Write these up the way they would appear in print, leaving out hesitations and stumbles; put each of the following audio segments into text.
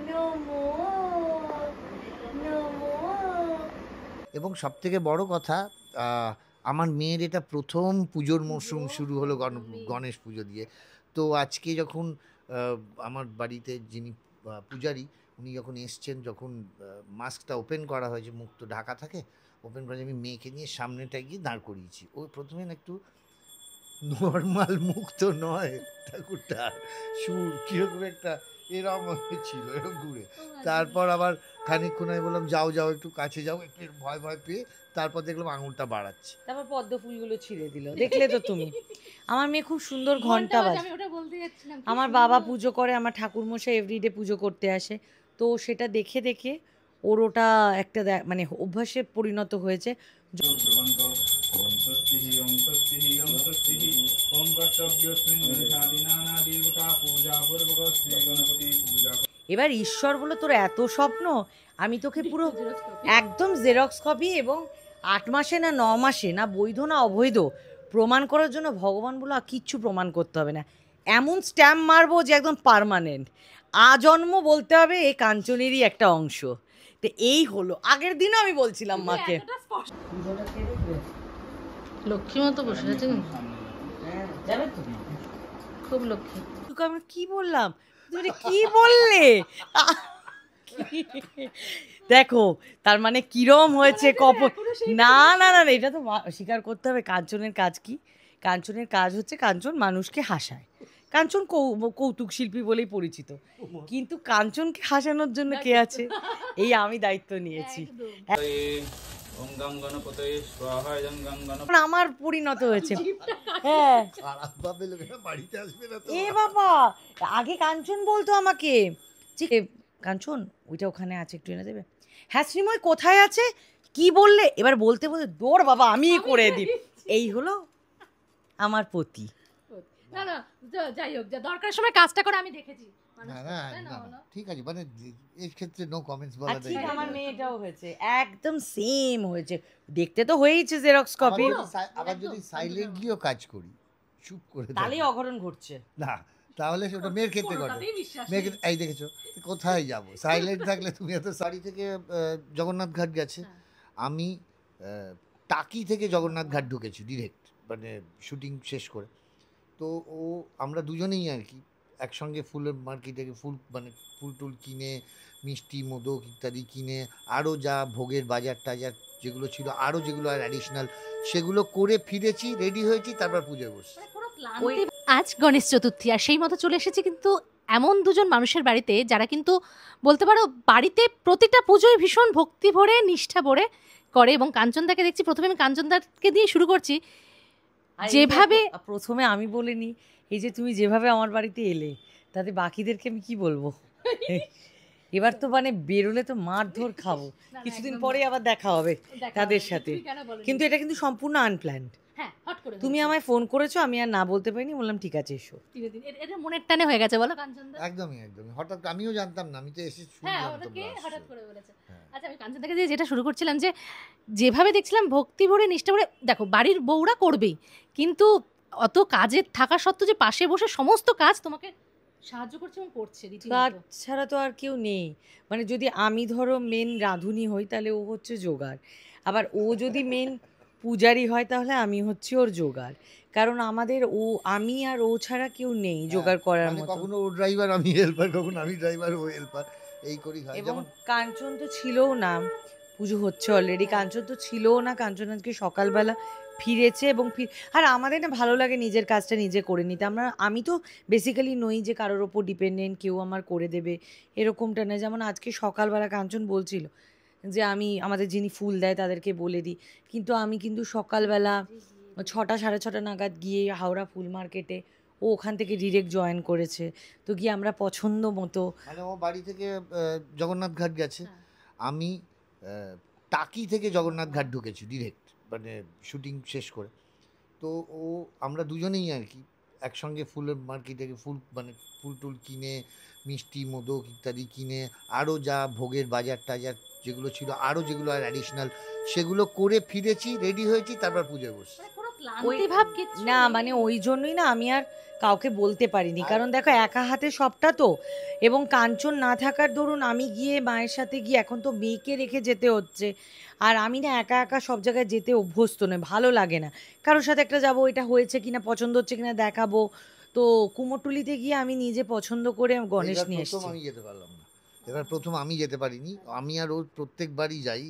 নমো নমো। এবং সবথেকে বড় কথা, আমার মেয়ের এটা প্রথম পুজোর মরশুম শুরু হলো গণেশ পুজো দিয়ে। তো আজকে যখন আমার বাড়িতে যিনি পূজারী, উনি যখন এসছেন, যখন মাস্কটা ওপেন করা হয়েছে, মুখ তো ঢাকা থাকে, ওপেন করে আমি মেয়েকে নিয়ে সামনেটায় গিয়ে দাঁড় করিয়েছি। ও প্রথমে না একটু নর্মাল মুখ তো নয় ঠাকুরটা, সুর কিরকম একটা এরম ছিল, এরম ঘুরে। তারপর আবার খানিকক্ষণ আমি বললাম যাও যাও একটু কাছে যাও, একটু ভয় ভয় পেয়ে তারপর দেখলাম আঙুলটা বাড়াচ্ছে। তারপর পদ্ম ফুলগুলো ছিঁড়ে দিল, দেখলে তো তুমি। আমার মেয়ে খুব সুন্দর ঘন্টা বাজে। আমি ওটা বলতে যাচ্ছিলাম, আমার বাবা পুজো করে, আমার ঠাকুরমশাই এভরিডে পুজো করতে আসে, তো সেটা দেখে দেখে ওর ওটা একটা মানে অভ্যাসে পরিণত হয়েছে। এবার ঈশ্বর বলো তোর এত স্বপ্ন, আমি তোকে পুরো একদম জেরক্স কপি এবং 8 মাসে না 9 মাসে না বৈধ না অবৈধ প্রমাণ করার জন্য ভগবান বলো আর কিচ্ছু প্রমাণ করতে হবে না, এমন স্ট্যাম্প মারবো যে একদম পার্মানেন্ট, আজন্ম বলতে হবে এই কাঞ্চনেরই একটা অংশ। তো এই হলো, আগের দিনও আমি বলছিলাম মাকে, লক্ষ্মী মতো বসে আছে, খুব লক্ষ্মী। তোকে আমি কি বললাম, তুমি কি বললে? দেখো তার মানে কিরম হয়েছে না না না না, এটা তো স্বীকার করতে হবে। কাঞ্চনের কাজ কি? কাঞ্চনের কাজ হচ্ছে কাঞ্চন মানুষকে হাসায়। কাঞ্চন কৌতুক শিল্পী বলেই পরিচিত, কিন্তু কাঞ্চনকে হাসানোর জন্য কে আছে? এই আমি দায়িত্ব নিয়েছি। আমার পরিণত হয়েছে। হ্যাঁ এ বাবা, আগে কাঞ্চন বলতো আমাকে যে কাঞ্চন ওইটা ওখানে আছে, একটু এনে দেবে। হ্যাঁ শ্রীময় কোথায় আছে, কি বললে? এবার বলতে বলতে দৌড় বাবা আমি করে দিই। এই হলো আমার পতি। না না, যাই হোক, যা দরকারের সময় কাজটা করে আমি দেখেছি। ঠিক আছে, মানে এই ক্ষেত্রে নো কমেন্টস বলা যায়। আমার মেয়েটাও হয়েছে একদম সেম হয়েছে, দেখতে তো হয়েইছে জেরক্স কপি। আবার যদি সাইলেন্টলিও কাজ করি, চুপ করে, তাহলেই অঘটন ঘটছে না তাহলে সেটা মেয়ের ক্ষেত্রে ঘটে। মেয়েকে এই দেখেছো কোথায় যাবো, সাইলেন্ট থাকলে তুমি এত। বাড়ি থেকে জগন্নাথ ঘাট গেছে, আমি টাকি থেকে জগন্নাথ ঘাট ঢুকেছি ডিরেক্ট, মানে শুটিং শেষ করে। তো আমরা দুজনেই আর কি একসঙ্গে ফুলের মার্কেটে ফুল, মানে ফুল টুল কিনে, মিষ্টি মোদক ইত্যাদি কিনে, আরও যা ভোগের বাজার টাজার যেগুলো ছিল, আরও যেগুলো আর অ্যাডিশনাল, সেগুলো করে ফিরেছি, রেডি হয়েছি, তারপর পুজোয় বসছি। আজ গণেশ চতুর্থী, আর সেই মতো চলে এসেছি কিন্তু এমন দুজন মানুষের বাড়িতে যারা কিন্তু বলতে পারো বাড়িতে প্রতিটা পুজোয় ভীষণ ভক্তি ভরে নিষ্ঠা ভরে করে। এবং কাঞ্চনদাকে দেখছি, প্রথমে আমি কাঞ্চনদাকে দিয়ে শুরু করছি। যেভাবে প্রথমে আমি বলিনি, এই যে তুমি যেভাবে আমার বাড়িতে এলে, তাতে বাকিদেরকে আমি কি বলবো? এবার তো মানে বেরোলে তো মারধর খাবো, কিছুদিন পরে আবার দেখা হবে তাদের সাথে, কিন্তু এটা কিন্তু সম্পূর্ণ আনপ্ল্যান্ড। তুমি আমায় ফোন করেছো, আমি আর না বলতে পারিনি, বললাম ঠিক আছে এসো। এটা মনের টানে হয়ে গেছে বলো কাঞ্চনদা? একদমই একদমই, হঠাৎ আমিও জানতাম না, আমি তো এসে হঠাৎ করে বলেছে। আচ্ছা আমি কাঞ্চনদাকে দিয়ে যেটা শুরু করছিলাম, যে যেভাবে দেখছিলাম ভক্তি ভরে নিষ্ঠা ভরে, দেখো বাড়ির বউরা করবেই, কিন্তু অত কাজে থাকা সত্ত্বেও যে পাশে বসে সমস্ত কাজ তোমাকে সাহায্য করছে এবং করছে, কাজ ছাড়া তো আর কেউ নেই। মানে যদি আমি ধরো মেন রাঁধুনি হই তাহলে ও হচ্ছে জোগাড়, আবার ও যদি মেন পূজারি হয় তাহলে আমি হচ্ছি ওর জোগাড়, কারণ আমাদের আমি আর ও ছাড়া কেউ নেই জোগাড় করার মতো। কখনো ও ড্রাইভার আমি হেল্পার, কখনো আমি ড্রাইভার ও হেল্পার, এই করি। এবং কাঞ্চন তো ছিলও না, পুজো হচ্ছে অলরেডি, কাঞ্চন তো ছিলও না, কাঞ্চন আজকে সকালবেলা ফিরেছে। এবং আর আমাদের না ভালো লাগে নিজের কাজটা নিজে করে নিতে। আমি তো বেসিক্যালি নই যে কারোর ওপর ডিপেন্ডেন্ট, কেউ আমার করে দেবে এরকমটা না। যেমন আজকে সকালবেলা কাঞ্চন বলছিল যে আমাদের যিনি ফুল দেয় তাদেরকে বলে দিই, কিন্তু আমি কিন্তু সকালবেলা 6টা 6:30 নাগাদ গিয়ে হাওড়া ফুল মার্কেটে, ও ওখান থেকে ডিরেক্ট জয়েন করেছে, তো গিয়ে আমরা পছন্দ মতো, মানে ও বাড়ি থেকে জগন্নাথ ঘাট গেছে, আমি টাকি থেকে জগন্নাথ ঘাট ঢুকেছি ডিরেক্ট, মানে শুটিং শেষ করে। তো আমরা দুজনেই আর কি একসঙ্গে ফুলের মার্কেটে ফুল, মানে ফুল টুল কিনে, মিষ্টি মোদক ইত্যাদি কিনে, আরও যা ভোগের বাজার টাজার যেগুলো ছিল, আরও যেগুলো আর অ্যাডিশনাল, সেগুলো করে ফিরেছি, রেডি হয়েছি, তারপর পুজোয় বসছি। ক্লান্তি ভাব কিচ্ছু না নেই। মানে ওই জন্যই না আমি আর কাউকে বলতে পারিনি, কারণ দেখো একা হাতে সবটা তো, এবং কাঞ্চন না থাকার দরুন আমি গিয়ে মায়ের সাথে গিয়ে এখন তো মেয়েকে রেখে যেতে হচ্ছে, আর আমি না একা একা সব জায়গায় যেতে অভ্যস্ত নয়, ভালো লাগে না। কারোর সাথে একটা যাবো, এটা হয়েছে কিনা পছন্দ হচ্ছে কিনা দেখাবো। তো কুমোরটুলিতে গিয়ে আমি নিজে পছন্দ করে গণেশ এবার নিয়ে প্রথম এসেছি। আমি যেতে পারলাম না, এবার প্রথম আমি যেতে পারিনি। আমি আর ও প্রত্যেকবারই যাই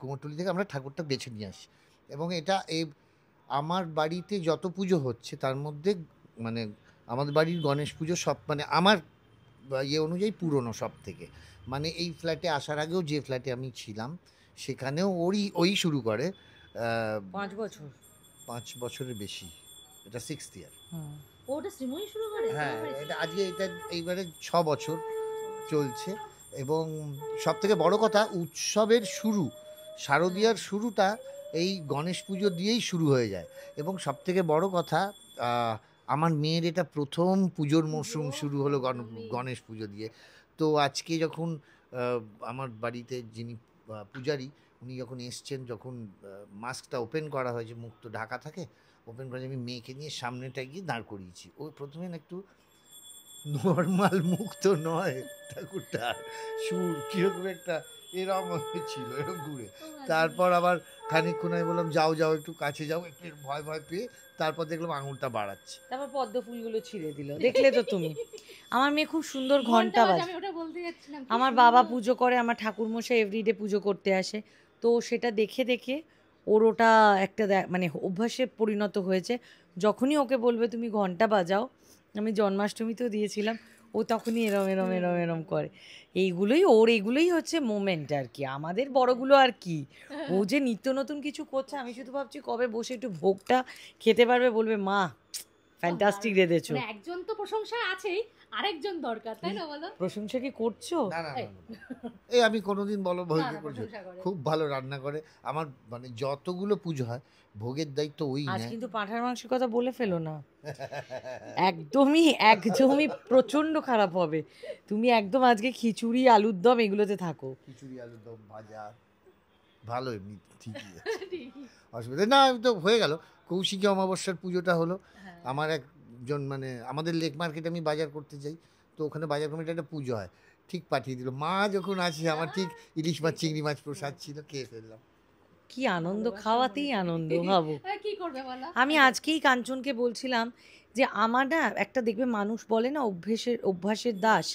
কুমোরটুলি থেকে আমরা ঠাকুরটা বেছে নিয়ে আসি। এবং এটা আমার বাড়িতে যত পুজো হচ্ছে তার মধ্যে মানে আমাদের বাড়ির গণেশ পুজো সব মানে আমার অনুযায়ী পুরনো সব থেকে। মানে এই ফ্ল্যাটে আসার আগেও যে ফ্ল্যাটে আমি ছিলাম সেখানেও ওই শুরু করে 5 বছর। 5 বছরের বেশি, এটা 6th ইয়ার। হুম। ওটা শ্রীময়ী শুরু করে হ্যাঁ, এটা আজকে এইবারে 6 বছর চলছে। এবং সব থেকে বড় কথা, উৎসবের শুরু, শারদীয়ার শুরুটা এই গণেশ পুজো দিয়েই শুরু হয়ে যায়। এবং সব থেকে বড় কথা, আমার মেয়ের এটা প্রথম পুজোর মরশুম শুরু হলো গণেশ পুজো দিয়ে। তো আজকে যখন আমার বাড়িতে যিনি পূজারী, উনি যখন এসছেন, যখন মাস্কটা ওপেন করা হয়েছে, মুখ তো ঢাকা থাকে, ওপেন করে আমি মেয়েকে নিয়ে সামনেটা গিয়ে দাঁড় করিয়েছি। ও প্রথমে না একটু নর্মাল মুখ তো নয় ঠাকুরটা, সুর কিরকম একটা এরম ছিল, এরম ঘুরে। তারপর আবার খানিকক্ষণ আমি বললাম যাও যাও একটু কাছে যাও, একটু ভয় ভয় পেয়ে তারপর দেখলাম আঙুলটা বাড়াচ্ছে। তারপর পদ্ম ফুলগুলো ছিঁড়ে দিল, দেখলে তো তুমি। আমার মেয়ে খুব সুন্দর ঘন্টা বাজে। আমি ওটা বলতে যাচ্ছিলাম, কি আমার সুন্দর। বাবা পুজো করে, আমার ঠাকুরমশাই এভরিডে পুজো করতে আসে, তো সেটা দেখে দেখে ওর ওটা একটা মানে অভ্যাসে পরিণত হয়েছে। যখনই ওকে বলবে তুমি ঘন্টা বাজাও, আমি জন্মাষ্টমীতেও দিয়েছিলাম, ও তখনই এরম এরম এরম এরম করে। এইগুলোই হচ্ছে মোমেন্ট আর কি, আমাদের বড়গুলো আর কি। ও যে নিত্য নতুন কিছু করছে, আমি শুধু ভাবছি কবে বসে একটু ভোগটা খেতে পারবে, বলবে মা ফ্যান্টাস্টিক রেঁধেছো। মানে একজন তো প্রশংসা আছেই, আরেকজন দরকার, তাই না বলো? প্রশংসা কি করছো? না না না, এই আমি কোনোদিন বলো না, ভোগে না, করছি, প্রশংসা করে। খুব ভালো রান্না করে। আমার মানে যতগুলো পুজো হয় ভোগের দায়িত্ব ওই আজ নেয়। কিন্তু পাঁঠার মাংসের কথা বলে ফেলো না, একদমই প্রচন্ড খারাপ হবে। তুমি একদম আজকে খিচুড়ি আলুর দম এগুলোতে থাকো। খিচুড়ি আলুর দম ভাজা ভালো, এমনি ঠিকই আছে, অসুবিধা না। আমি তো হয়ে গেল, কৌশিকী অমাবস্যার পুজোটা হলো। হ্যাঁ। আমার একজন মানে আমাদের লেক মার্কেটে আমি বাজার করতে যাই, তো ওখানে বাজার কমিটি একটা পুজো হয়, ঠিক পাঠিয়ে দিল। মা যখন আছে আমার ঠিক ইলিশ মাছ চিংড়ি মাছ প্রসাদ ছিল, খেয়ে ফেললাম। কি আনন্দ, খাওয়াতেই আনন্দ, ভাবো। কি করবে বলো? আমি আজকেই কাঞ্চনকে বলছিলাম যে আমার না একটা দেখবে মানুষ বলে না অভ্যাসের দাস।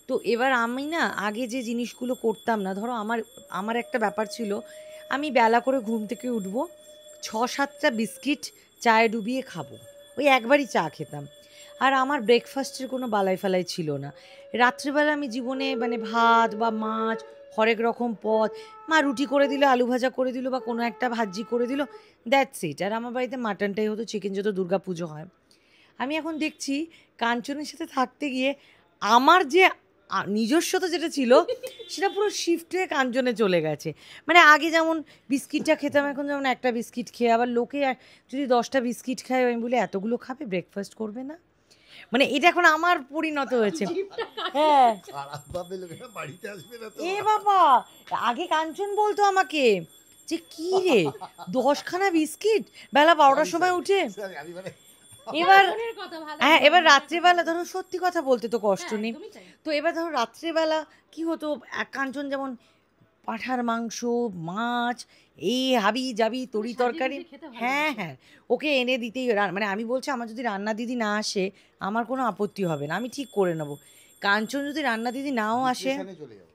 তো এবার আমি না আগে যে জিনিসগুলো করতাম না, ধরো আমার আমার একটা ব্যাপার ছিল, আমি বেলা করে ঘুম থেকে উঠবো, 6-7টা বিস্কিট চায়ে ডুবিয়ে খাবো, ওই একবারই চা খেতাম। আর আমার ব্রেকফাস্টের কোনো বালাই ফালাই ছিল না। রাত্রিবেলা আমি জীবনে মানে ভাত বা মাছ, হরেক রকম পদ, মা রুটি করে দিল, আলু ভাজা করে দিল, বা কোনো একটা ভাজি করে দিল, দ্যাটস ইট। আর আমার বাড়িতে মাটনটাই হতো, চিকেন যত দুর্গা পুজো হয়। আমি এখন দেখছি কাঞ্চনের সাথে থাকতে গিয়ে আমার যে নিজস্বতা যেটা ছিল সেটা পুরো শিফট হয়ে কাঞ্চনে চলে গেছে। মানে আগে যেমন বিস্কিটটা খেতাম, এখন যেমন একটা বিস্কিট খেয়ে, আবার লোকে যদি 10টা বিস্কিট খায় আমি বলি এতগুলো খাবে, ব্রেকফাস্ট করবে না? মানে এটা এখন আমার পরিণত হয়েছে। হ্যাঁ, খারাপ ভাবে লোকেরা বাড়িতে আসবে না তো। এ বাবা, আগে কাঞ্চন বলতো আমাকে যে কি রে 10খানা বিস্কিট বেলা 12টার সময় উঠে। Sorry, আমি মানে এবার মনের কথা ভালো। হ্যাঁ, এবার রাত্রিবেলা ধরো সত্যি কথা বলতে তো কষ্ট হ্যাঁ, নেই। একদমই তাই। তো এবার ধরো রাত্রিবেলা কি হতো, এক কাঞ্চন যেমন পাঁঠার মাংস, মাছ, এই হাবি জাবি তরি সাজিয়ে তরকারি, গুছিয়ে খেতে ভালোবাসে। হ্যাঁ হ্যাঁ, ওকে এনে দিতেই মানে আমি বলছি আমার যদি রান্না দিদি না আসে আমার কোনো আপত্তি হবে না, আমি ঠিক করে নেবো। কাঞ্চন যদি রান্না দিদি নাও আসে, ডিপ্রেশনে চলে যাবো।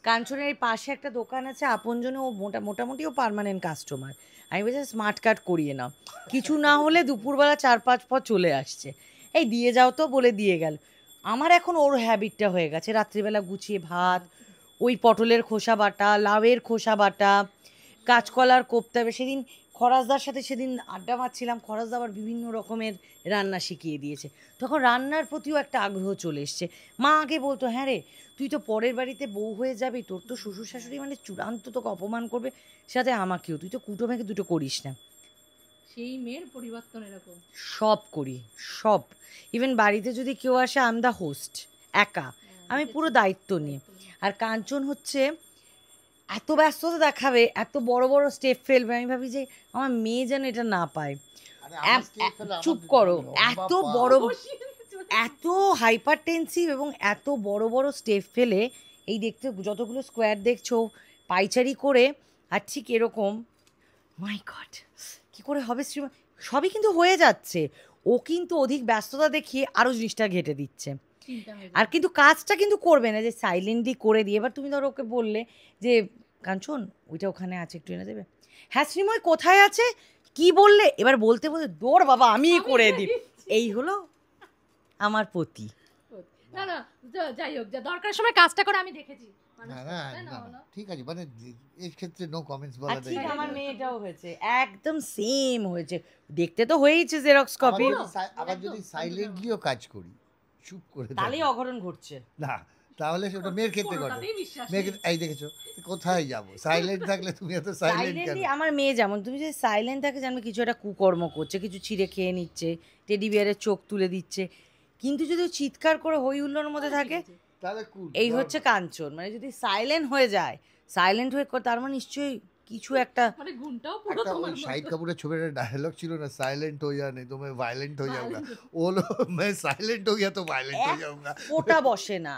কাঞ্চনের এই পাশে একটা দোকান আছে আপনজনে, ও মোটামুটি ও পার্মানেন্ট কাস্টমার। আমি বলছি স্মার্ট কার্ড করিয়ে নাও, কিছু না হলে দুপুরবেলা 4-5 পর চলে আসছে, এই দিয়ে যাও তো বলে দিয়ে গেল। আমার এখন ওর হ্যাবিটটা হয়ে গেছে রাত্রিবেলা গুছিয়ে ভাত, ওই পটলের খোসা বাটা, লাউয়ের খোসা বাটা, কাঁচকলার কোপ্তা। সেদিন খরাসদার সাথে সেদিন আড্ডা মারছিলাম, খরাসদা আবার বিভিন্ন রকমের রান্না শিখিয়ে দিয়েছে, তখন রান্নার প্রতিও একটা আগ্রহ চলে এসছে। মা আগে বলতো হ্যাঁ রে তুই তো পরের বাড়িতে বউ হয়ে যাবি, তোর তো শ্বশুর শাশুড়ি মানে চূড়ান্ত তোকে অপমান করবে, সাথে আমাকেও, তুই তো কুটো মেখে দুটো করিস না। সেই মেয়ের পরিবর্তন এরকম। সব করি, সব। ইভেন বাড়িতে যদি কেউ আসে আই এম দ্য হোস্ট, একা, আমি পুরো দায়িত্ব নিই। আর কাঞ্চন হচ্ছে এত ব্যস্ততা দেখাবে, এত বড় বড় স্টেপ ফেলবে, আমি ভাবি যে আমার মেয়ে যেন এটা না পায়। আরে আমার step হলো চুপ আমাদের করো, লম্বা এত পা। বড় এত হাইপারটেনসিভ এবং এত বড় বড় স্টেপ ফেলে, এই দেখতে যতগুলো স্কোয়ার দেখছো পাইচারি করে, আর ঠিক এরকম, মাই গড কি করে হবে শ্রীমান, সবই কিন্তু হয়ে যাচ্ছে, ও কিন্তু অধিক ব্যস্ততা দেখিয়ে আরও জিনিসটা ঘেটে দিচ্ছে। আর কিন্তু কাজটা কিন্তু করবে না, যে সাইলেন্টলি করে দিয়ে, এবার তুমি ধরো ওকে বললে যে কাঞ্চন ওইটা ওখানে আছে একটু এনে দেবে, হ্যাঁ শ্রীময় কোথায় আছে কি বললে, এবার বলতে বলতে দৌড় বাবা আমিই করে দিই, এই হলো আমার পতি। না না, যাই হোক, যা দরকার সময় কাজটা করে আমি দেখেছি মানুষ না করে, না তাই না না, বলো? ঠিক আছে, মানে এই ক্ষেত্রে নো কমেন্টস আর বলা ঠিক যায়। আমার মেয়েটাও হয়েছে, একদম সেম হয়েছে, দেখতে তো হয়েইছে জেরক্স কপি, আবার যদি সাইলেন্টলিও কাজ করি, চুপ করে তাহলেই থাকি, অঘটন ঘটছে। না তাহলে সেটা মেয়ের ক্ষেত্রে ঘটে। কোনোটাতেই বিশ্বাস মেয়ের নেই। ক্ষেত্রে এই দেখেছো কোথায় যাবো, সাইলেন্ট থাকলে তুমি এত সাইলেন্ট কেন? সাইলেন্টলি আমার মেয়ে যেমন, তুমি যে সাইলেন্ট থাকে জানবে কিছু একটা কুকর্ম করছে, কিছু ছিঁড়ে খেয়ে নিচ্ছে, টেডি বিয়ারের চোখ তুলে দিচ্ছে, কিন্তু যদি ও চিৎকার করে হই হুল্লোড়ের মধ্যে থাকে, তাহলে cool, এই হচ্ছে কাঞ্চন, মানে যদি সাইলেন্ট হয়ে যায়, সাইলেন্ট হয়ে তার মানে নিশ্চয়ই কিছু একটা, মানে গুণটাও পুরো একটা তোমার ওই মতো। শাহিদ কাপুরের ছবির একটা ডায়লগ ছিল না, সাইলেন্ট हो जा नहीं तो मैं वायलेंट हो जाऊंगा, ও হলো मैं साइलेंट हो गया तो वायलेंट हो जाऊंगा। ফোঁটা বসে না,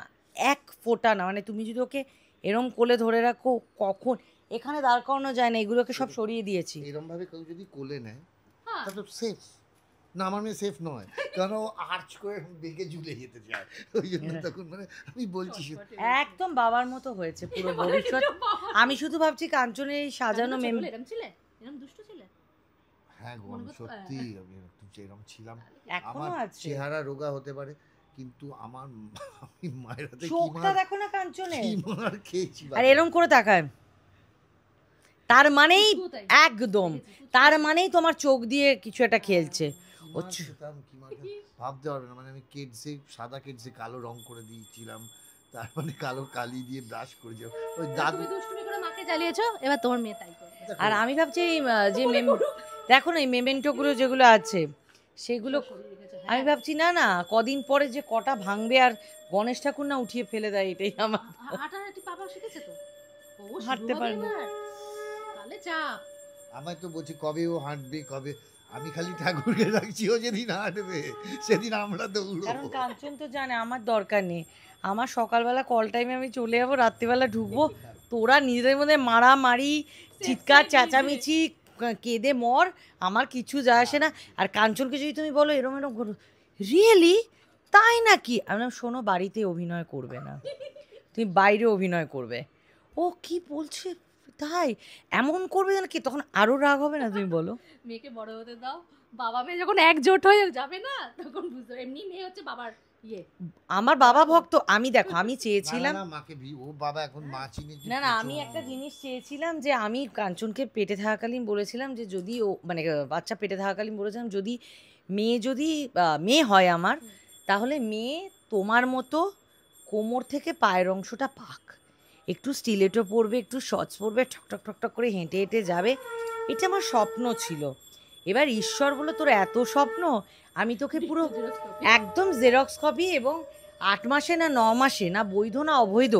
এক ফোঁটা না, মানে তুমি যদি ওকে এরম কোলে ধরে রাখো, কখন এখানে দাঁড় করানো যায় না, এগুলোকে সব সরিয়ে দিয়েছি। এরকম ভাবে কেউ যদি কোলে নেয় হ্যাঁ। তাহলে সেফ না, আমার মেয়ে সেফ নয়, কারণ ও আর্চ করে বেগে ঝুলে যেতে চায়, ওই জন্য তখন মানে আমি বলছি শুধু একদম বাবার মতো হয়েছে পুরো ভবিষ্যৎ। আমি শুধু ভাবছি কাঞ্চনের এই সাজানো মেম, এরকম ছিলে, এরকম দুষ্টু ছিলে। হ্যাঁ গো, আমি সত্যি আমি একটু যেরকম ছিলাম, এখনো আমার আছে চেহারা রোগা হতে পারে কিন্তু আমার আমি মায়ের হাতে কি চোখটা মার, দেখো না কাঞ্চনের, কি মার খেয়েছি আর এরম করে তাকায়, তার মানেই তাই। একদম, তার মানেই তোমার চোখ দিয়ে কিছু একটা খেলছে। কি মার খেতাম, কি মার খেতাম, ভাবতে পারবে না, মানে আমি কেডসে সাদা কেডসে কালো রং করে দিয়েছিলাম, তার মানে কালো কালি দিয়ে ব্রাশ করে যাও, ওই দাদু তুমি দুষ্টুমি করে মাকে জ্বালিয়েছো, এবার তোমার মেয়ে তাই করে। আর আমি ভাবছি এই, যে দেখো না এই মেমেন্টোগুলো যেগুলো আছে সেগুলো, আমি ভাবছি না না কদিন পরে যে কটা ভাঙবে, আর গণেশ ঠাকুর না উঠিয়ে ফেলে দেয়, এটাই আমার। হাঁটাহাঁটি পাপা শিখেছে তো, ও হাঁটতে পারে না। তাহলে চাপ। আমায় তো বলছে কবে ও হাঁটবে কবে, আমি খালি ঠাকুরকে রাখছি ও যেদিন হাঁটবে সেদিন আমরা কারণ দৌড়বো। কাঞ্চন তো জানে আমার দরকার নেই, আমার সকালবেলা কল টাইমে আমি চলে যাবো, রাত্রিবেলা ঢুকবো, তোরা নিজেদের মধ্যে মারামারি চিৎকার চেঁচামেচি কেঁদে মর, আমার কিছু যায় আসে না। আর কাঞ্চনকে যদি তুমি বলো এরম এরম করো, রিয়েলি তাই নাকি, আমি বললাম, শোনো বাড়িতে অভিনয় করবে না, তুমি বাইরে অভিনয় করবে। ও কি বলছে তাই, এমন করবে যেন কি, তখন আরো রাগ হবে না তুমি বলো। মেয়েকে বড় হতে দাও, বাবা মেয়ে যখন একজোট হয়ে যাবে না তখন বুঝতে, এমনি মেয়ে হচ্ছে বাবার ইয়ে। আমার বাবা ভক্ত, আমি দেখো আমি না, চেয়েছিলাম, না, মাকে ও বাবা এখন মা চিনি না না আমি একটা জিনিস চেয়েছিলাম, যে আমি কাঞ্চনকে পেটে থাকাকালীন বলেছিলাম যে যদি ও মানে বাচ্চা পেটে থাকাকালীন বলেছিলাম যদি মেয়ে হয় আমার, তাহলে মেয়ে তোমার মতো কোমর থেকে পায়ের অংশটা পাক, একটু স্টিলেটো পরবে, একটু শর্টস পরবে, ঠকঠক ঠকঠক করে হেঁটে হেঁটে যাবে, এটা আমার স্বপ্ন ছিল। এবার ঈশ্বর বলে তোর এত স্বপ্ন, আমি তোকে পুরো একদম জেরক্স কপি, এবং 8 মাসে না 9 মাসে না বৈধ না অবৈধ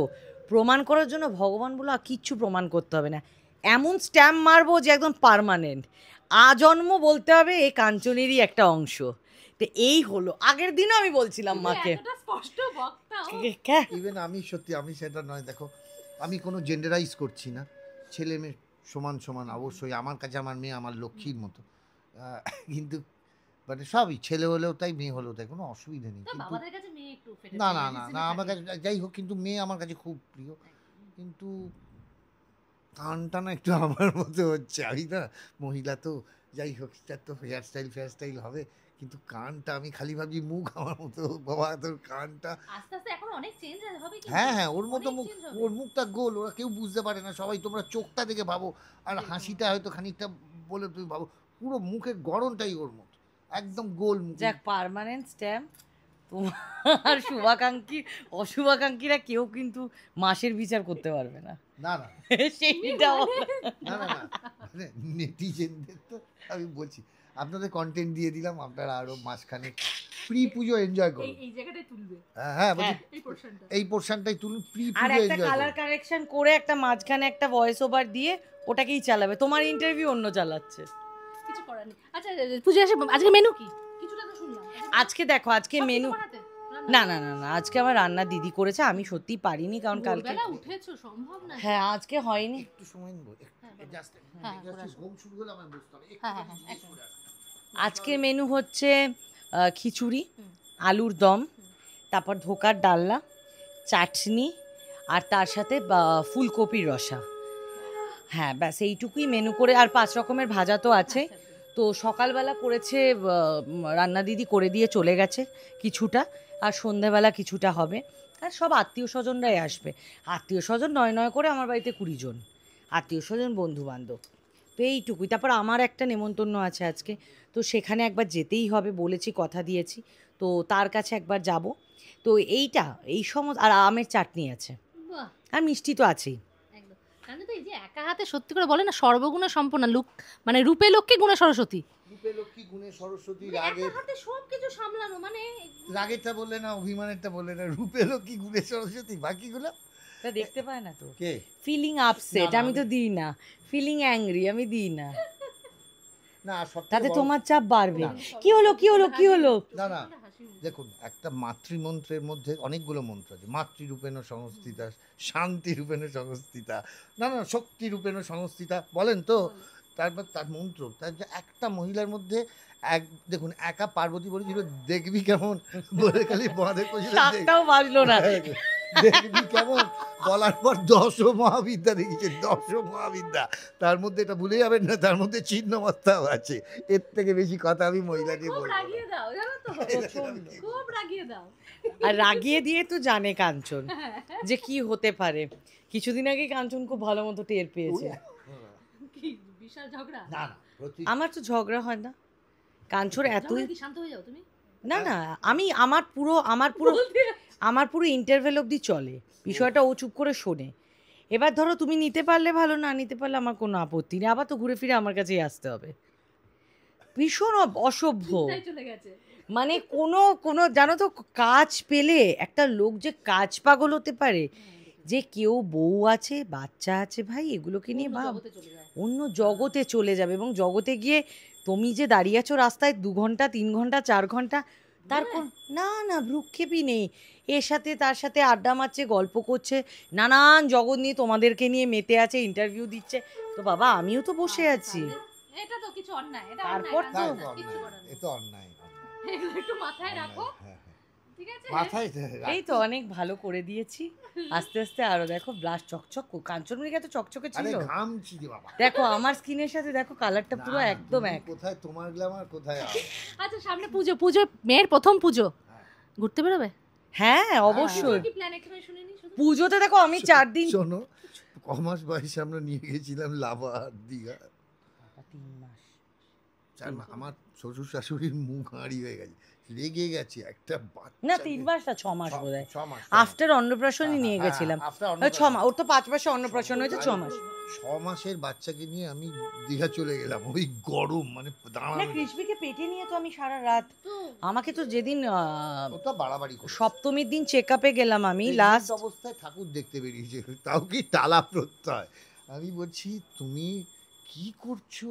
প্রমাণ করার জন্য ভগবান বলে আর কিচ্ছু প্রমাণ করতে হবে না, এমন স্ট্যাম্প মারবো যে একদম পার্মানেন্ট, আজন্ম বলতে হবে এই কাঞ্চনেরই একটা অংশ। তো এই হলো, আগের দিনও আমি বলছিলাম মাকে, এতটা স্পষ্ট বক্তা ও। কে- ইভেন আমি সত্যি আমি সেটা নয়, দেখো আমি কোনো জেন্ডারাইজ করছি না, ছেলে মেয়ে সমান সমান, অবশ্যই আমার কাছে আমার মেয়ে আমার লক্ষ্মীর মতো, কিন্তু মানে সবই ছেলে হলেও তাই মেয়ে হলেও তাই, কোনো অসুবিধা নেই, তো কিন্তু বাবাদের কাছে মেয়ে একটু ফেটে না যায়, না না medicine না এ আমার থাকে। কাছে যাই হোক, কিন্তু মেয়ে আমার কাছে খুব প্রিয়, কিন্তু কানটা না একটু আমার মতো হচ্ছে, আমি না মহিলা তো, যাই হোক তার তো হেয়ার স্টাইল হবে, কিন্তু কানটা আমি খালি ভাবছি মুখ আমার মতো, বাবা তোর কানটা, আস্তে আস্তে এখন অনেক চেঞ্জ হবে কিন্তু। হ্যাঁ হ্যাঁ ওর মতো অনেক মুখ, change হবে। ওর মুখটা গোল, ওরা কেউ বুঝতে পারে না, সবাই তোমরা চোখটা দেখে ভাবো, আর একদম। হাসিটা হয়তো খানিকটা বলে তুমি ভাবো, পুরো মুখের গড়নটাই ওর মতো, একদম গোল মুখ। যাক পার্মানেন্ট স্ট্যাম্প, তোমার শুভাকাঙ্ক্ষী অশুভাকাঙ্ক্ষীরা কেউ কিন্তু মাসের বিচার করতে পারবে না, না না সেইটা না না না মানে নেটিজেনদের তো আমি বলছি, আপনাদের কন্টেন্ট দিয়ে দিলাম, আপনারা আরো মাঝখানে প্রি পুজো এনজয় করুন। এই জায়গাটাই তুলবে, হ্যাঁ বলছি, হ্যাঁ। এই পোরশনটা। এই পোর্শনটাই তুলুন, প্রি আর পুজো একটা এনজয় কালার করুন। কারেকশন করে একটা মাঝখানে একটা ভয়েস ওভার দিয়ে ওটাকেই চালাবে। তোমার ইন্টারভিউ অন্য চালাচ্ছে। কিছু করার নেই। আচ্ছা পুজো আসে, আজকে মেনু কি? কিছুটা তো শুনলাম। আজকে দেখো, আজকে সব কি মেনু তোমার হাতে? না না না না, আজকে আমার রান্না দিদি করেছে, আমি সত্যি পারিনি কারণ কালকে ভোরবেলা উঠেছো, সম্ভব না। হ্যাঁ আজকে হয়নি। একটু সময় নেবো, হ্যাঁ, বলো। জাস্ট হ্যাঁ, করে আসো। ঘুম শুরু হলে আমার বুঝতে হবে হ্যাঁ, হ্যাঁ, হ্যাঁ, একদম। আজকে মেনু হচ্ছে খিচুড়ি, হুম। আলুর দম, তারপর ধোকার ডালনা, চাটনি, আর তার সাথে ফুলকপির রসা। হ্যাঁ ব্যাস এইটুকুই মেনু করে, আর 5 রকমের ভাজা তো আছে। তো সকালবেলা করেছে রান্না দিদি, করে দিয়ে চলে গেছে কিছুটা, আর সন্ধেবেলা কিছুটা হবে। আর সব আত্মীয় স্বজনরাই আসবে। আত্মীয় স্বজন নয় নয় করে আমার বাড়িতে 20 জন আত্মীয় স্বজন, বন্ধু বান্ধব। তো এইটুকুই। তারপর আমার একটা নেমন্তন্ন আছে আজকে, তো সেখানে একবার যেতেই হবে, বলেছি, কথা দিয়েছি। তো তার কাছে একবার যাব। তো এই সমস্ত, আর আমের চাটনি আছে, বাহ, আর মিষ্টি তো আছেই। একদম। কারণ তো এই যে একা হাতে সত্যি করে বলে না, সর্বগুণে সম্পন্ন লোক, মানে রূপে লক্ষ্মী গুণে সরস্বতী। রূপে লক্ষ্মী গুণে সরস্বতী। একা হাতে সবকিছু সামলানো, মানে রাগেরটা বললে না, অভিমানেরটা বললে না, রূপে লক্ষ্মী গুণে সরস্বতী, বাকিগুলো তা দেখতে পায় না তো। কে? ফিলিং আপসেট না, আমি তো আমি- দিই না, ফিলিং অ্যাংরি আমি দিই না, না সবথেকে তাতে বড়- তোমার চাপ বাড়বে। না। কি হলো কি হলো কি হলো? না না, দেখুন, একটা মাতৃমন্ত্রের মধ্যে অনেকগুলো মন্ত্র আছে। মাতৃরূপেণ সংস্থিতা, শান্তিরূপেণ সংস্থিতা, না না, শক্তিরূপেণ সংস্থিতা বলেন তো। তারপর তার মন্ত্র, তার যে একটা মহিলার মধ্যে দেখুন, একা পার্বতী বলেছিল দেখবি কেমন, বলে খালি বাঁধে কইছিল সাতটাও বাজলো না। দেখবি কেমন, বলার পর 10 মহাবিদ্যা দেখিয়েছে, 10 মহাবিদ্যা। তার মধ্যে এটা ভুলে যাবেন না, তার মধ্যে ছিন্নমস্তাও আছে। এর থেকে বেশি কথা আমি মহিলা দিয়ে খুব বলবো না। রাগিয়ে দাও, জানো তো, খুব রাগিয়ে দাও। আর রাগিয়ে দিয়ে তো জানে কাঞ্চন যে কি হতে পারে। কিছুদিন আগে কাঞ্চন খুব ভালো মতো টের পেয়েছে। কি বিশাল ঝগড়া? না না, আমার তো ঝগড়া হয় না কাঞ্চন এতই। ঝগড়া কি শান্ত হয়ে যাও তুমি? না না, আমার পুরো ইন্টারভেল অবধি চলে বিষয়টা, ও চুপ করে শোনে। এবার ধরো তুমি নিতে পারলে ভালো, না নিতে পারলে আমার কোনো আপত্তি নেই, আবার তো ঘুরে ফিরে আমার কাছেই আসতে হবে। ভীষণ অসভ্য, তাই চলে গেছে। মানে কোনো কোনো জানো তো, কাজ পেলে একটা লোক যে কাজ পাগল হতে পারে, যে কেউ বউ আছে বাচ্চা আছে, ভাই এগুলোকে নিয়ে ভাব, জগতে চলে যায়। অন্য জগতে চলে যাবে। এবং জগতে গিয়ে তুমি যে দাঁড়িয়ে আছো রাস্তায় 2 ঘন্টা 3 ঘন্টা 4 ঘন্টা, তার কোন না না ভ্রুক্ষেপই নেই। এর সাথে তার সাথে আড্ডা মারছে, গল্প করছে, নানান জগৎ নিয়ে তোমাদেরকে নিয়ে মেতে আছে, ইন্টারভিউ দিচ্ছে। তো বাবা আমিও তো বসে আছি। এটা তো কিছু অন্যায়, এটা তারপর অন্যায়, তো- কাঞ্চন, কিছু করার নেই। এ তো অন্যায়, এগুলো একটু মাথায় রাখো, হ্যাঁ, হ্যাঁ। ঠিক আছে? মাথায় এই তো অনেক ভালো করে দিয়েছি, আস্তে আস্তে আরো দেখো ব্লাশ চকচক, কাঞ্চনমণিকা তো চকচকে আরে ছিল। ঘামছি রে বাবা। দেখো আমার স্কিনের সাথে দেখো কালারটা পুরো না, একদম তুমি এক। কোথায় তোমার গ্ল্যামার, কোথায় আমার? আচ্ছা সামনে পুজো, পুজো মেয়ের প্রথম পুজো, হ্যাঁ। ঘুরতে বেরোবে? হ্যাঁ অবশ্যই। কি প্ল্যান একটু শুনিনি শুধু? পুজোতে দেখো আমি 4 দিন শোনো, কমাস বয়সে আমরা নিয়ে গেছিলাম লাভা, দীঘা। 3 মাস। আমার শ্বশুর শাশুড়ির মুখ হাঁড়ি হয়ে গেছে, লেগে গেছে একটা বাচ্চা। না 3 মাস না 6 মাস বোধহয়। 6 মাস। আফটার অন্নপ্রাশনই নিয়ে গেছিলাম। 6 মাস, ওর তো 5 মাসে অন্নপ্রাশন হয়েছে, 6 মাস। 6 মাসের বাচ্চাকে নিয়ে আমি দীঘা চলে গেলাম, ওই গরম মানে না দাঁড়ানো। কৃষ্ণিকে পেটে নিয়ে তো আমি সারা রাত, তো আমাকে তো যেদিন ওটা বাড়াবাড়ি করে। সপ্তমীর দিন চেক আপে গেলাম আমি Pregnant লাস্ট। অবস্থায় ঠাকুর দেখতে বেরিয়েছে, তাও কি টালা প্রত্যয়। আমি বলছি তুমি কি করছো,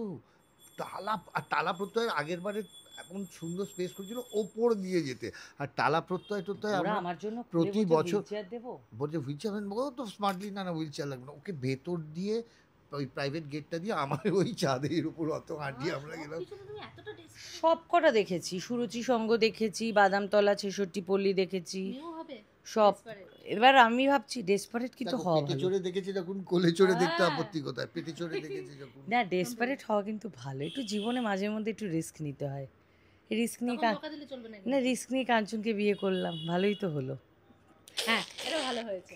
টালা প্রত্যয় আগের বারে এখন সুন্দর স্পেস করছিল ওপর দিয়ে যেতে, আর টালা প্রত্যয় টত্যয় ওরা আমরা আমার জন্য প্রতি বছর চেয়ার দেবো। বলছে হুইল চেয়ার, ও তো স্মার্টলি না হুইল চেয়ার লাগবে না, ওকে ভেতর দিয়ে ওই প্রাইভেট গেটটা দিয়ে আমার ওই চাঁদের উপর অত হাঁটিয়ে আমরা গেলাম। কিছু তুমি এতটা desperate সব কটা দেখেছি, সুরুচি সঙ্গ দেখেছি, বাদামতলা 66 পল্লী দেখেছি, মেয়েও হবে? সব। Desperate। এবার আমি ভাবছি ডেসপারেট কিন্তু দেখো, হওয়া পেটে ভালো। চড়ে দেখেছি যখন, কোলে চড়ে দেখতে হ্যাঁ। আপত্তি কোথায়, পেটে চড়ে দেখেছি যখন। না ডেসপারেট হওয়া কিন্তু ভালো, একটু জীবনে মাঝে মধ্যে একটু রিস্ক নিতে হয়। রিস্ক নিয়ে তখন বকা দিলে চলবে না না, কিন্তু। রিস্ক নিয়ে কাঞ্চনকে বিয়ে করলাম, ভালোই তো হলো। হ্যাঁ এটা ভালো হয়েছে,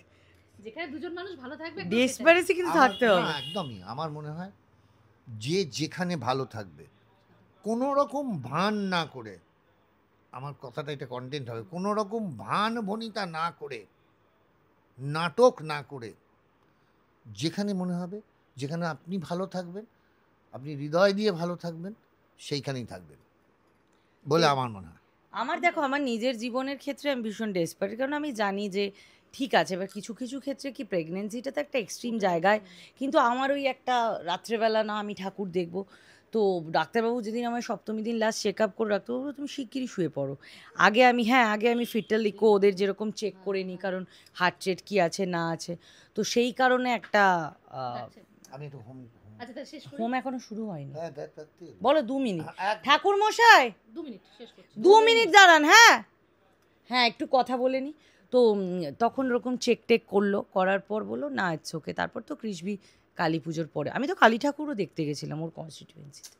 যেখানে দুজন মানুষ ভালো থাকবে একদম সেটাই। ডেসপারেসি কিন্তু আমার- থাকতে হবে। না, একদমই আমার মনে হয় যে যেখানে ভালো থাকবে, কোনো রকম ভান না করে, আমার কথাটা এটা কন্টেন্ট হবে, কোনো রকম ভান ভনিতা না করে, নাটক না করে, যেখানে মনে হবে, যেখানে আপনি ভালো থাকবেন, আপনি হৃদয় দিয়ে ভালো থাকবেন, সেইখানেই থাকবেন বলে আমার মনে হয়। আমার দেখো আমার নিজের জীবনের ক্ষেত্রে আমি ভীষণ ডেসপারেট, কারণ আমি জানি যে ঠিক আছে এবার কিছু কিছু ক্ষেত্রে কি প্রেগনেন্সিটা তো একটা এক্সট্রিম জায়গায়, কিন্তু আমার ওই একটা রাত্রেবেলা না আমি ঠাকুর দেখব, তো ডাক্তারবাবু যেদিন আমার সপ্তমী দিন লাস্ট চেক আপ করে ডাক্তারবাবু তুমি শিগগিরই শুয়ে পড়ো। আগে আমি ফিটাল ইকো ওদের যেরকম চেক করে নিই, কারণ হার্ট রেট কী আছে না আছে, তো সেই কারণে একটা আমি একটু হোম আচ্ছা তাহলে শেষ করি। হোম এখনো শুরু হয়নি। হ্যাঁ বলো 2 মিনিট। এক ঠাকুর মশাই 2 মিনিট শেষ করছি। 2 মিনিট দাঁড়ান। হ্যাঁ হ্যাঁ একটু কথা বলে নি। তো তখন ওরকম চেক টেক করলো, করার পর বললো না ইটস ওকে। তারপর তো কৃষ্ণবি কালী পুজোর পরে আমি তো কালী ঠাকুরও দেখতে গেছিলাম ওর কনস্টিটিউয়েন্সিতে।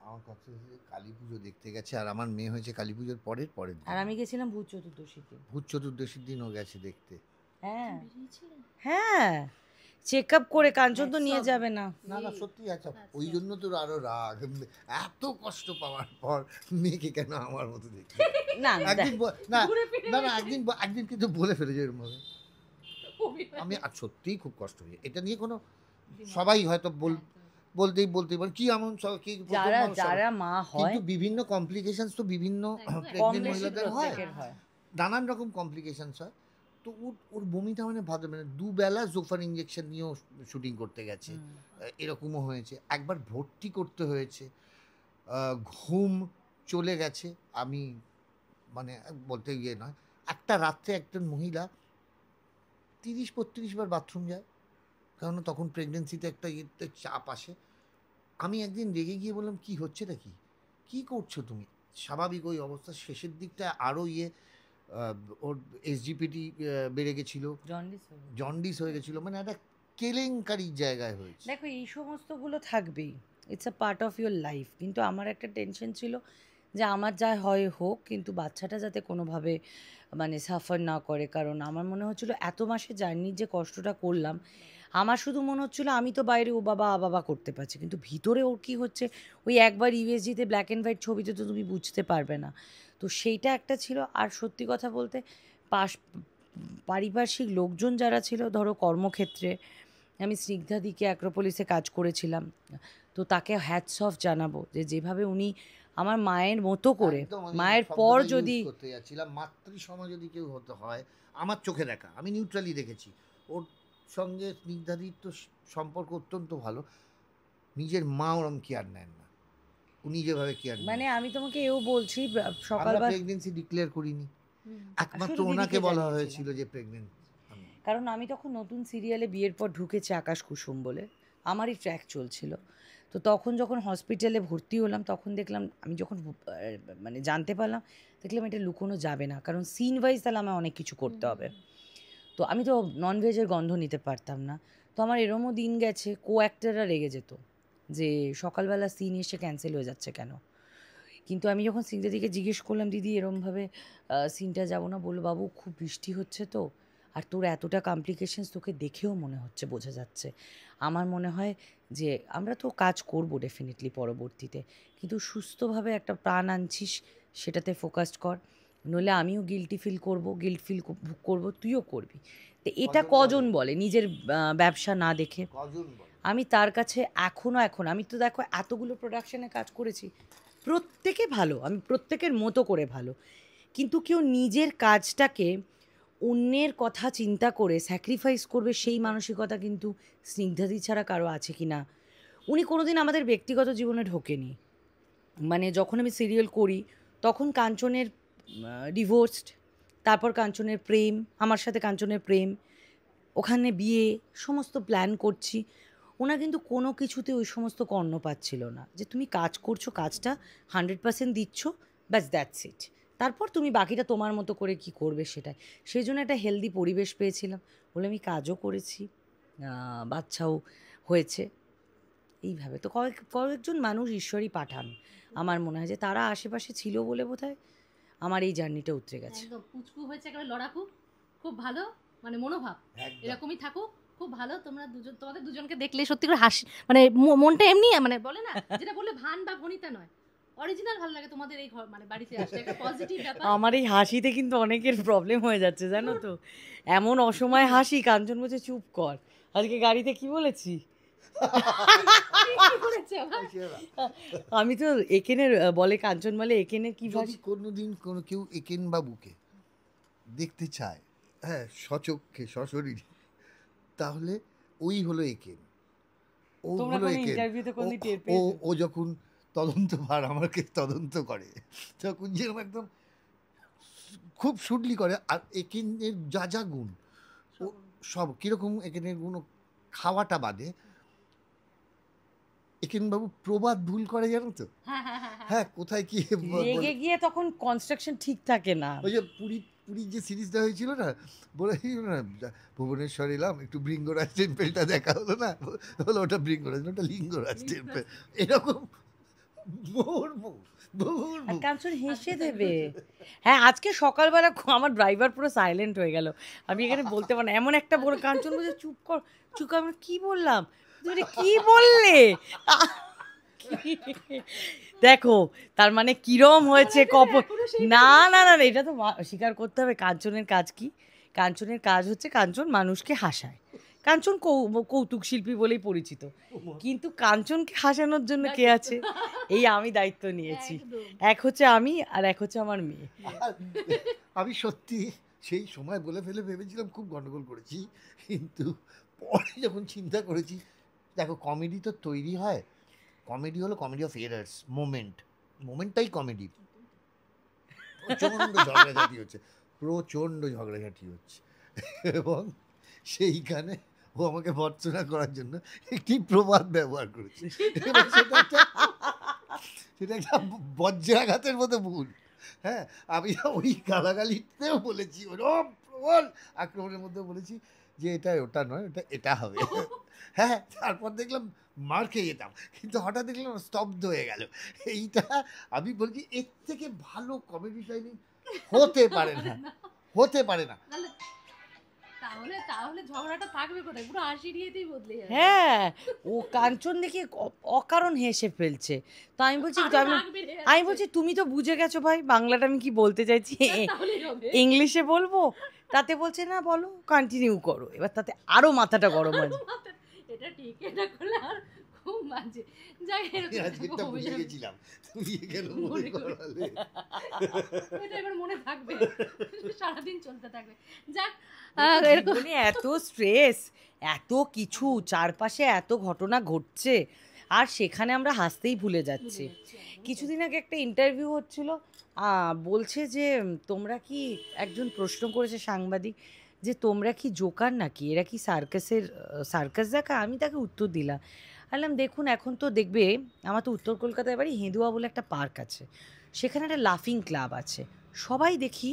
আমার কথা হচ্ছে কালী পুজো দেখতে গেছে, আর আমার মেয়ে হয়েছে কালী পুজোর পরের দিন। আর আমি গেছিলাম ভূত চতুর্দশীতে। ভূত চতুর্দশীর দিনও গেছে দেখতে। হ্যাঁ হ্যাঁ চেক আপ করে, কাঞ্চন তো নিয়ে যাবে না। না না সত্যি আচ্ছা, ওই জন্য তোর আরো রাগ, এত কষ্ট পাওয়ার পর মেয়েকে কেন আমার মতো দেখতে। না একদিন না না না একদিন কিন্তু বলে ফেলেছে এরকম ভাবে, আমি আর সত্যিই খুব কষ্ট হয়েছে এটা নিয়ে। কোনো সবাই হয়তো বলতেই পারে কি এমন কি যারা মা হয় কিন্তু বিভিন্ন কমপ্লিকেশনস তো বিভিন্ন প্রেগনেন্ট মহিলাদের হয়, নানান রকম কমপ্লিকেশনস হয়। তো ওর বমিটা মানে ভালো, মানে দুবেলা জোফার ইঞ্জেকশন নিয়েও শুটিং করতে গেছে, এরকমও হয়েছে, একবার ভর্তি করতে হয়েছে, ঘুম চলে গেছে। আমি মানে বলতে গিয়ে নয়, একটা রাত্রে একজন মহিলা 30-32 বার বাথরুম যায়, কারণ তখন প্রেগনেন্সিতে একটা ইয়েতে চাপ আসে। আমি একদিন রেগে গিয়ে বললাম কি হচ্ছেটা কি করছো তুমি? স্বাভাবিক ওই অবস্থা, শেষের দিকটা আরও ওর এসজিপিটি বেড়ে গেছিলো, জন্ডিস হয়ে গেছিলো, মানে একটা কেলেঙ্কারির জায়গায় হয়েছে। দেখো এই সমস্তগুলো থাকবেই, it's a part of your life, কিন্তু আমার একটা টেনশন ছিল যে আমার যা হয় হোক, কিন্তু বাচ্চাটা যাতে কোনোভাবে মানে সাফার না করে, কারণ আমার মনে হচ্ছিলো এত মাসে জার্নির যে কষ্টটা করলাম, আমার শুধু মনে হচ্ছিলো আমি তো বাইরে ও বাবা করতে পারছি, কিন্তু ভিতরে ওর কী হচ্ছে ওই একবার ইউএসজিতে ব্ল্যাক অ্যান্ড হোয়াইট ছবিতে তো তুমি বুঝতে পারবে না। তো সেইটা একটা ছিল। আর সত্যি কথা বলতে পারিপার্শ্বিক লোকজন যারা ছিল, ধরো কর্মক্ষেত্রে আমি স্নিগ্ধাদিকে অ্যাক্রোপলিসে কাজ করেছিলাম, তো তাকে হ্যাটস অফ জানাবো যে যেভাবে উনি আমার মায়ের মতো করে, মায়ের পর যদি করতে যাচ্ছিলাম মাতৃসমা যদি কেউ হতে হয়, আমার চোখে দেখা, আমি নিউট্রালি দেখেছি, ওর সঙ্গে স্নিগ্ধাদির তো সম্পর্ক অত্যন্ত ভালো, নিজের মা ওরম কেয়ার নেন না, উনি যেভাবে কেয়ার নেন। মানে আমি তোমাকে এও বলছি সকালবেলা প্রেগন্যান্সি ডিক্লেয়ার করিনি, একমাত্র ওনাকে বলা হয়েছিল যে প্রেগনেন্ট। কারণ আমি তখন নতুন সিরিয়ালে বিয়ের পর ঢুকেছে আকাশ কুসুম বলে, আমারই ট্র্যাক চলছিল, তো তখন যখন হসপিটালে ভর্তি হলাম তখন দেখলাম, আমি যখন মানে জানতে পারলাম, দেখলাম এটা লুকোনো যাবে না, কারণ সিন ওয়াইজ তাহলে আমার অনেক কিছু করতে হবে। তো আমি তো ননভেজের গন্ধ নিতে পারতাম না, তো আমার এরমও দিন গেছে কো অ্যাক্টাররা রেগে যেত যে সকালবেলা সিন এসে ক্যান্সেল হয়ে যাচ্ছে কেন। কিন্তু আমি যখন সিনটাদিকে জিজ্ঞেস করলাম দিদি এরমভাবে সিনটা যাবো না, বললো বাবু খুব বৃষ্টি হচ্ছে তো, আর তোর এতটা কমপ্লিকেশনস তোকে দেখেও মনে হচ্ছে, বোঝা যাচ্ছে। আমার মনে হয় যে আমরা তো কাজ করবো ডেফিনেটলি পরবর্তীতে, কিন্তু সুস্থভাবে একটা প্রাণ আনছিস সেটাতে ফোকাসড কর, নইলে আমিও গিল্ট ফিল করবো, তুইও করবি। তো এটা কজন বলে নিজের ব্যবসা না দেখে? আমি তার কাছে এখন আমি তো দেখো এতগুলো প্রোডাকশনে কাজ করেছি, প্রত্যেকে ভালো, আমি প্রত্যেকের মতো করে ভালো, কিন্তু কেউ নিজের কাজটাকে অন্যের কথা চিন্তা করে স্যাক্রিফাইস করবে সেই মানসিকতা কিন্তু স্নিগ্ধাদি ছাড়া কারো আছে কি না। উনি কোনোদিন আমাদের ব্যক্তিগত জীবনে ঢোকেনি, মানে যখন আমি সিরিয়াল করি তখন কাঞ্চনের ডিভোর্সড, তারপর কাঞ্চনের প্রেম, আমার সাথে কাঞ্চনের প্রেম, ওখানে বিয়ে, সমস্ত প্ল্যান করছি, ওনার কিন্তু কোনো কিছুতে ওই সমস্ত কর্ণপাত ছিল না, যে তুমি কাজ করছো, কাজটা 100% দিচ্ছ, ব্যাস দ্যাটস ইট, তারপর তুমি বাকিটা তোমার মতো করে কি করবে সেটাই। সেই জন্য একটা হেলদি পরিবেশ পেয়েছিলাম বলে আমি কাজও করেছি, বাচ্চাও হয়েছে। এইভাবে তো কয়েকজন মানুষ ঈশ্বরই পাঠান, আমার মনে হয় যে তারা আশেপাশে ছিল বলে বোধহয় আমার এই জার্নিটা উতরে গেছে। একদম পুচকু হয়েছে একেবারে লড়াকু, খুব ভালো, মানে মনোভাব এরকমই থাকুক, খুব ভালো। তোমরা দুজন, তোমাদের দুজনকে দেখলে সত্যি করে হাসি, মানে মনটা এমনি, মানে বলে না যেটা বললে ভান বা ভনিতা নয়, অরিজিনাল ভালো লাগে তোমাদের এই ঘর, মানে বাড়িতে আসলে একটা পজিটিভ ব্যাপার। আমার এই হাসিতে কিন্তু অনেকের প্রবলেম হয়ে যাচ্ছে জানো তো, এমন অসময় হাসি, কাঞ্চন বলছে চুপ কর, আজকে গাড়িতে কি বলেছি, আমি তো একেনের বলে কাঞ্চন বলে একেনের কি যদি ভাষা কোনোদিন কোনো কেউ একেন বাবুকে দেখতে চায়, হ্যাঁ, সচক্ষে সশরীরে, তাহলে ওই হলো একেন। ও তোমরা হলো কোনো একেন। ইন্টারভিউতে কোনদিন টের ও পেয়েছো? ও যখন তদন্তভার আমাকে তদন্ত করে, তখন যেরকম একদম খুব শুটলি করে। আর একেনের যা যা গুণ, ও সব কিরকম একেনের গুণ, ও খাওয়াটা বাদে একেনবাবু প্রবাদ ভুল করে, জানো তো? হ্যাঁ, কোথায় কি রেগে গিয়ে তখন কনস্ট্রাকশন ঠিক থাকে না। ওই যে পুরীর যে সিরিজটা হয়েছিল না, বলেছিল না, ভুবনেশ্বর এলাম, একটু ভৃঙ্গরাজ টেম্পেলটা দেখা হলো না, হলো ওটা ভৃঙ্গরাজ না, ওটা লিঙ্গরাজ টেম্পেল। এরকম আর কাঞ্চন হেসে দেবে। হ্যাঁ, আজকে সকালবেলা আমার ড্রাইভার পুরো সাইলেন্ট হয়ে গেল, আমি এখানে বলতে পারি না, এমন একটা বল কাঞ্চন বলছে চুপ কর চুপ কর। আমি কি বললাম, তুমি কি বললে? দেখো তার মানে কিরম হয়েছে না না না না, এটা তো স্বীকার করতে হবে। কাঞ্চনের কাজ কি? কাঞ্চনের কাজ হচ্ছে কাঞ্চন মানুষকে হাসায়। কাঞ্চন কৌতুক শিল্পী বলেই পরিচিত, কিন্তু কাঞ্চনকে হাসানোর জন্য কে আছে? এই আমি দায়িত্ব নিয়েছি। এক হচ্ছে আমি, আর এক হচ্ছে আমার মেয়ে। আমি সত্যি সেই সময় বলে ফেলে ভেবেছিলাম খুব গন্ডগোল করেছি, কিন্তু পরে যখন চিন্তা করেছি, দেখো কমেডি তো তৈরি হয়, কমেডি হলো কমেডি অফ এরার্স, মোমেন্টটাই কমেডি। প্রচণ্ড ঝগড়াঝাটি হচ্ছে, এবং সেইখানে ও আমাকে ভর্ৎসনা করার জন্য একটি প্রবাদ ব্যবহার করেছে। এবং সেটা একটা বজ্রাঘাতের মতো ভুল। হ্যাঁ, আমি ওই গালাগালিতেও বলেছি, ওরম প্রবল আক্রমণের মধ্যে বলেছি যে এটা ওটা নয়, এটা হবে। হ্যাঁ, তারপর দেখলাম মার খেয়ে যেতাম, কিন্তু হঠাৎ দেখলাম স্তব্ধ হয়ে গেল। এইটা আমি বলছি, এর থেকে ভালো কমেডি টাইমিং হতে পারে না। তাহলে ঝগড়াটা থাকবে কোথায়? পুরো হাসি দিয়েই বদলে যাবে। হ্যাঁ, ও কাঞ্চন দেখে অকারণ হেসে ফেলছে। তো আমি বলছি আমি বলছি তুমি তো বুঝে গেছো ভাই বাংলাটা আমি কি বলতে চাইছি, ইংলিশে বলবো? তাতে বলছে না বলো, কন্টিনিউ করো। এবার তাতে আরো মাথাটা গরম হয়। এটা ঠিক, এটা করলে আর খুব বাজে। যাই আজকেরটা বুঝে গেছিলাম, তুমি কেন মনে করালে? এটা এবার মনে থাকবে, সারাদিন চলতে থাকবে। যাক, জীবনে এত স্ট্রেস, এত কিছু চারপাশে, এত ঘটনা ঘটছে, আর সেখানে আমরা হাসতেই ভুলে যাচ্ছি। কিছুদিন আগে একটা ইন্টারভিউ হচ্ছিল, বলছে যে তোমরা কি, একজন প্রশ্ন করেছে সাংবাদিক, যে তোমরা কি জোকার নাকি, এরা কি সার্কাস দেখা? আমি তাকে উত্তর দিলাম, বললাম দেখুন এখন তো দেখবে, আমার তো উত্তর কলকাতায় বাড়ি, হেঁদুয়া বলে একটা পার্ক আছে, সেখানে একটা লাফিং ক্লাব আছে, সবাই দেখি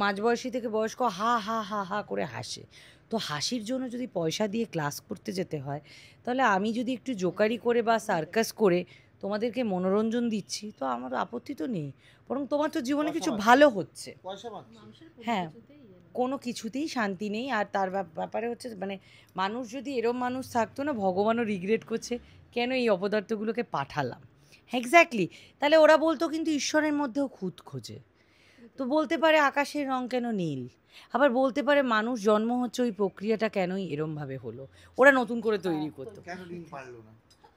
মাঝবয়সী থেকে বয়স্ক হা হা হা হা করে হাসে। তো হাসির জন্য যদি পয়সা দিয়ে ক্লাস করতে যেতে হয়, তাহলে আমি যদি একটু জোকারি করে বা সার্কাস করে তোমাদেরকে মনোরঞ্জন দিচ্ছি, তো আমার আপত্তি তো নেই, বরং তোমার তো জীবনে কিছু ভালো হচ্ছে। হ্যাঁ, কোনো কিছুতেই শান্তি নেই। আর তার ব্যাপারে হচ্ছে মানে মানুষ যদি এরম মানুষ থাকতো না, ভগবানও রিগ্রেট করছে কেন এই অপদার্থগুলোকে পাঠালাম। এক্স্যাক্টলি, তাহলে ওরা বলতো কিন্তু ঈশ্বরের মধ্যেও খুঁত খোঁজে। তো বলতে পারে আকাশের রং কেন নীল, আবার বলতে পারে মানুষ জন্ম হচ্ছে ওই প্রক্রিয়াটা কেনই এরমভাবে হলো, ওরা নতুন করে তৈরি করতো।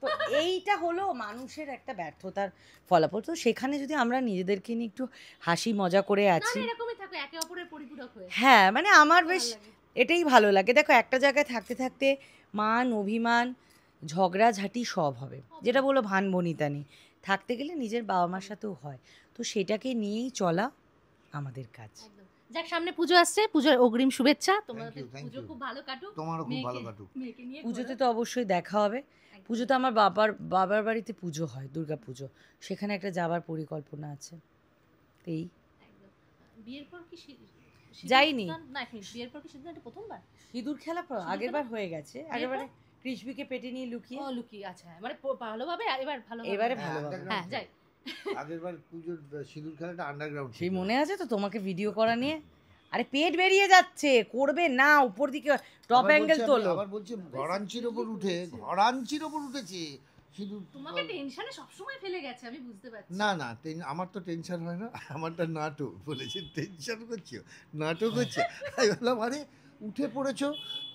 তো এইটা হলো মানুষের একটা ব্যর্থতার ফলাফল। তো সেখানে যদি আমরা নিজেদেরকে নিয়ে একটু হাসি মজা করে আছি, এরকমই থাকো, একে অপরের পরিপূরক হয়ে। হ্যাঁ, মানে আমার বেশ এটাই ভালো লাগে। দেখো একটা জায়গায় থাকতে থাকতে মান অভিমান ঝগড়াঝাটি সব হবে, যেটা বলো ভান বনিতা নেই, থাকতে গেলে নিজের বাবা মার সাথেও হয়। তো সেটাকে নিয়েই চলা আমাদের কাজ। যাক, সামনে পুজো আসছে, পুজোর অগ্রিম শুভেচ্ছা। তোমাদের Thank you. পুজো খুব ভালো কাটুক, তোমারও খুব ভালো কাটুক। মেয়েকে নিয়ে পুজোতে তো অবশ্যই দেখা হবে। পুজোতে আমার বাবার বাড়িতে পুজো হয়, দুর্গা পুজো, সেখানে একটা যাবার পরিকল্পনা আছে। এই বিয়ের পর কি যাইনি। না, বিয়ের পর কি সিদ্ধান্ত প্রথমবার সিঁদুর খেলা আগের বার হয়ে গেছে, আগেরবারে কৃষ্ণবিকে পেটে নিয়ে লুকিয়ে। লুকিয়ে, আচ্ছা, মানে ভালোভাবে এবারে ভালোভাবে। হ্যাঁ, যাই। আগেরবার পুজোর সিঁদুর খেলাটা আন্ডারগ্রাউন্ড, সেই মনে আছে তো তোমাকে ভিডিও করা নিয়ে? আরে পেট বেরিয়ে যাচ্ছে, করবে না, উপর দিকে টপ অ্যাঙ্গেল তোলো। আবার বলছে ঘরাঞ্চির ওপর উঠেছে সিঁদুর। তোমাকে টেনশনে সবসময় ফেলে গেছে, আমি বুঝতে পারছি। না আমার তো টেনশন হয় না, আমারটা নাটক। বলেছে টেনশন করছো, নাটক হচ্ছে। আমি বললাম আরে উঠে পড়েছো,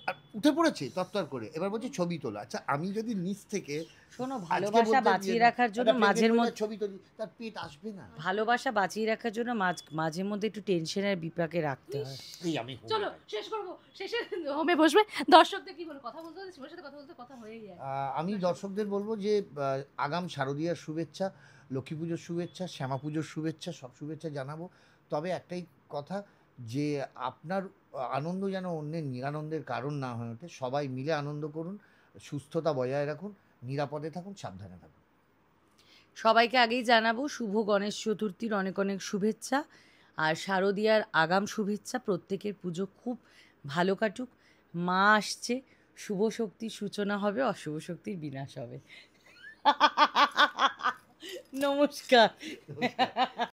আর উঠে পড়েছে তত্তর করে, এবার বলছে ছবি তোলা। আচ্ছা আমি যদি নিচ থেকে শোনো, আজকে ভালোবাসা বলতে বাঁচিয়ে গিয়ে রাখার জন্য একটা মাঝের pregnant মধ্যে মহিলার ছবি তুলি, তার পেট আসবে না। ভালোবাসা বাঁচিয়ে রাখার জন্য মাঝে মধ্যে একটু টেনশনের বিপাকে রাখতে হয়। এই আমি home চলো এ- শেষ করবো, শেষে হোমে বসবে। দর্শকদের কি বলবো, কথা বলতে তোমার সাথে কথা বলতে কথা হয়ে যায়। আমি দর্শকদের বলবো যে আগাম শারদীয়ার শুভেচ্ছা, লক্ষ্মী পুজোর শুভেচ্ছা, শ্যামা পুজোর শুভেচ্ছা, সব শুভেচ্ছা জানাবো। তবে একটাই কথা, যে আপনার আনন্দ যেন অন্যের নিরানন্দের কারণ না হয়ে ওঠে। সবাই মিলে আনন্দ করুন, সুস্থতা বজায় রাখুন, নিরাপদে থাকুন, সাবধানে থাকুন। সবাইকে আগেই জানাবো শুভ গণেশ চতুর্থীর অনেক অনেক শুভেচ্ছা, আর শারদীয়ার আগাম শুভেচ্ছা। প্রত্যেকের পুজো খুব ভালো কাটুক। মা আসছে, শুভ শক্তির সূচনা হবে, অশুভ শক্তির বিনাশ হবে। নমস্কার।